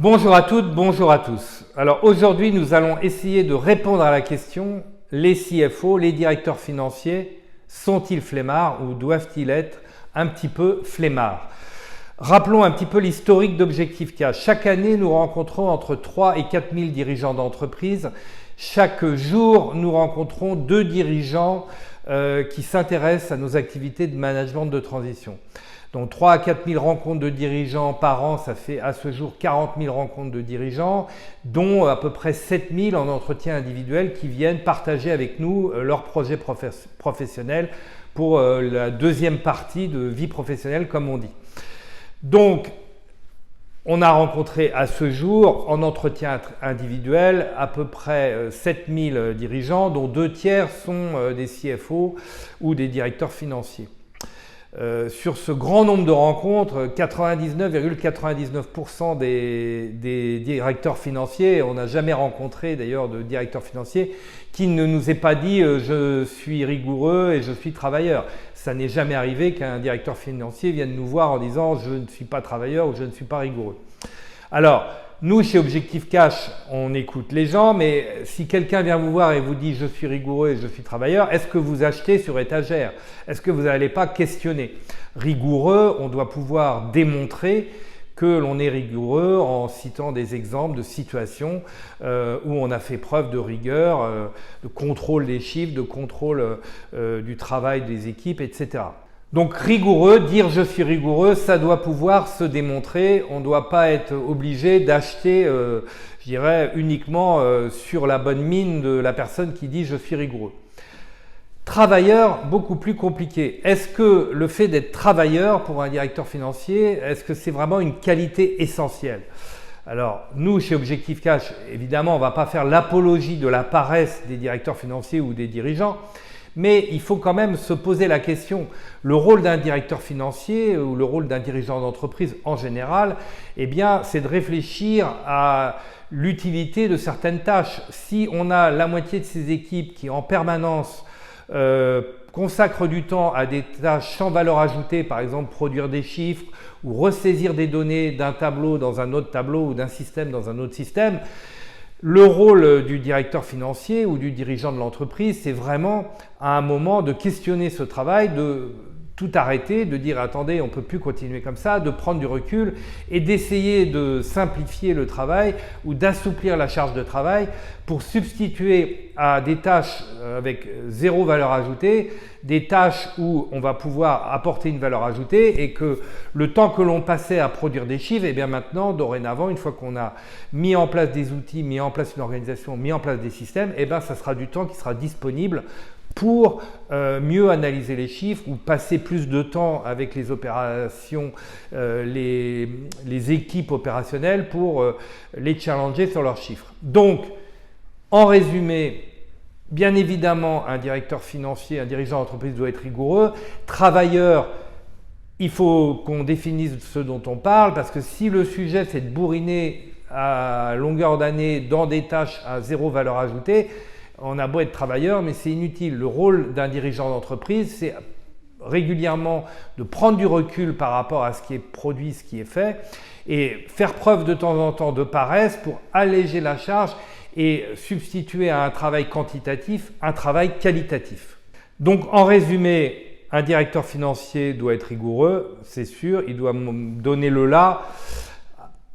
Bonjour à toutes, bonjour à tous. Alors aujourd'hui, nous allons essayer de répondre à la question: les CFO, les directeurs financiers, sont-ils flemmards ou doivent-ils être un petit peu flemmards? Rappelons un petit peu l'historique d'Objectif Cash. Chaque année, nous rencontrons entre 3 et 4 000 dirigeants d'entreprise. Chaque jour, nous rencontrons 2 dirigeants qui s'intéressent à nos activités de management de transition. Donc 3 à 4 000 rencontres de dirigeants par an, ça fait à ce jour 40 000 rencontres de dirigeants, dont à peu près 7 000 en entretien individuel qui viennent partager avec nous leurs projets professionnels pour la deuxième partie de vie professionnelle, comme on dit. Donc, on a rencontré à ce jour, en entretien individuel, à peu près 7 000 dirigeants, dont 2 tiers sont des CFO ou des directeurs financiers. Sur ce grand nombre de rencontres, 99,99% des directeurs financiers, on n'a jamais rencontré d'ailleurs de directeur financier qui ne nous ait pas dit je suis rigoureux et je suis travailleur. Ça n'est jamais arrivé qu'un directeur financier vienne nous voir en disant je ne suis pas travailleur ou je ne suis pas rigoureux. Alors, nous, chez Objectif Cash, on écoute les gens, mais si quelqu'un vient vous voir et vous dit « je suis rigoureux et je suis travailleur », est-ce que vous achetez sur étagère? Est-ce que vous n'allez pas questionner? Rigoureux, on doit pouvoir démontrer que l'on est rigoureux en citant des exemples de situations où on a fait preuve de rigueur, de contrôle des chiffres, de contrôle du travail des équipes, etc. Donc rigoureux, dire je suis rigoureux, ça doit pouvoir se démontrer. On ne doit pas être obligé d'acheter, je dirais, uniquement sur la bonne mine de la personne qui dit je suis rigoureux. Travailleur, beaucoup plus compliqué. Est-ce que le fait d'être travailleur pour un directeur financier, est-ce que c'est vraiment une qualité essentielle? Alors nous, chez Objectif Cash, évidemment, on ne va pas faire l'apologie de la paresse des directeurs financiers ou des dirigeants. Mais il faut quand même se poser la question, le rôle d'un directeur financier ou le rôle d'un dirigeant d'entreprise en général, eh bien, c'est de réfléchir à l'utilité de certaines tâches. Si on a la moitié de ses équipes qui en permanence consacrent du temps à des tâches sans valeur ajoutée, par exemple produire des chiffres ou ressaisir des données d'un tableau dans un autre tableau ou d'un système dans un autre système, le rôle du directeur financier ou du dirigeant de l'entreprise, c'est vraiment à un moment de questionner ce travail, de tout arrêter, de dire attendez, on ne peut plus continuer comme ça, de prendre du recul et d'essayer de simplifier le travail ou d'assouplir la charge de travail pour substituer à des tâches avec zéro valeur ajoutée, des tâches où on va pouvoir apporter une valeur ajoutée et que le temps que l'on passait à produire des chiffres, et bien maintenant, dorénavant, une fois qu'on a mis en place des outils, mis en place une organisation, mis en place des systèmes, et bien ça sera du temps qui sera disponible pour mieux analyser les chiffres ou passer plus de temps avec les opérations, les équipes opérationnelles pour les challenger sur leurs chiffres. Donc, en résumé, bien évidemment, un directeur financier, un dirigeant d'entreprise doit être rigoureux. Travailleur, il faut qu'on définisse ce dont on parle parce que si le sujet c'est de bourriner à longueur d'année dans des tâches à zéro valeur ajoutée, on a beau être travailleur, mais c'est inutile. Le rôle d'un dirigeant d'entreprise, c'est régulièrement de prendre du recul par rapport à ce qui est produit, ce qui est fait, et faire preuve de temps en temps de paresse pour alléger la charge et substituer à un travail quantitatif un travail qualitatif. Donc en résumé, un directeur financier doit être rigoureux, c'est sûr, il doit donner le là.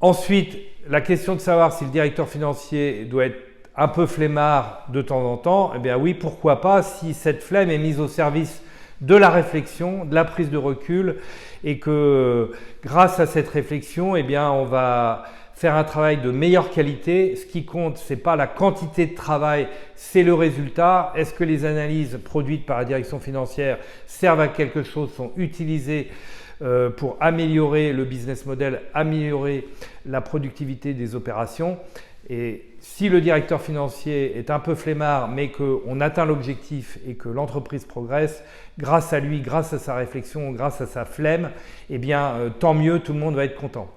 Ensuite, la question de savoir si le directeur financier doit être un peu flemmard de temps en temps, eh bien oui, pourquoi pas, si cette flemme est mise au service de la réflexion, de la prise de recul et que grâce à cette réflexion, eh bien on va faire un travail de meilleure qualité. Ce qui compte, ce n'est pas la quantité de travail, c'est le résultat. Est-ce que les analyses produites par la direction financière servent à quelque chose, sont utilisées pour améliorer le business model, améliorer la productivité des opérations? Et si le directeur financier est un peu flemmard, mais qu'on atteint l'objectif et que l'entreprise progresse, grâce à lui, grâce à sa réflexion, grâce à sa flemme, eh bien tant mieux, tout le monde va être content.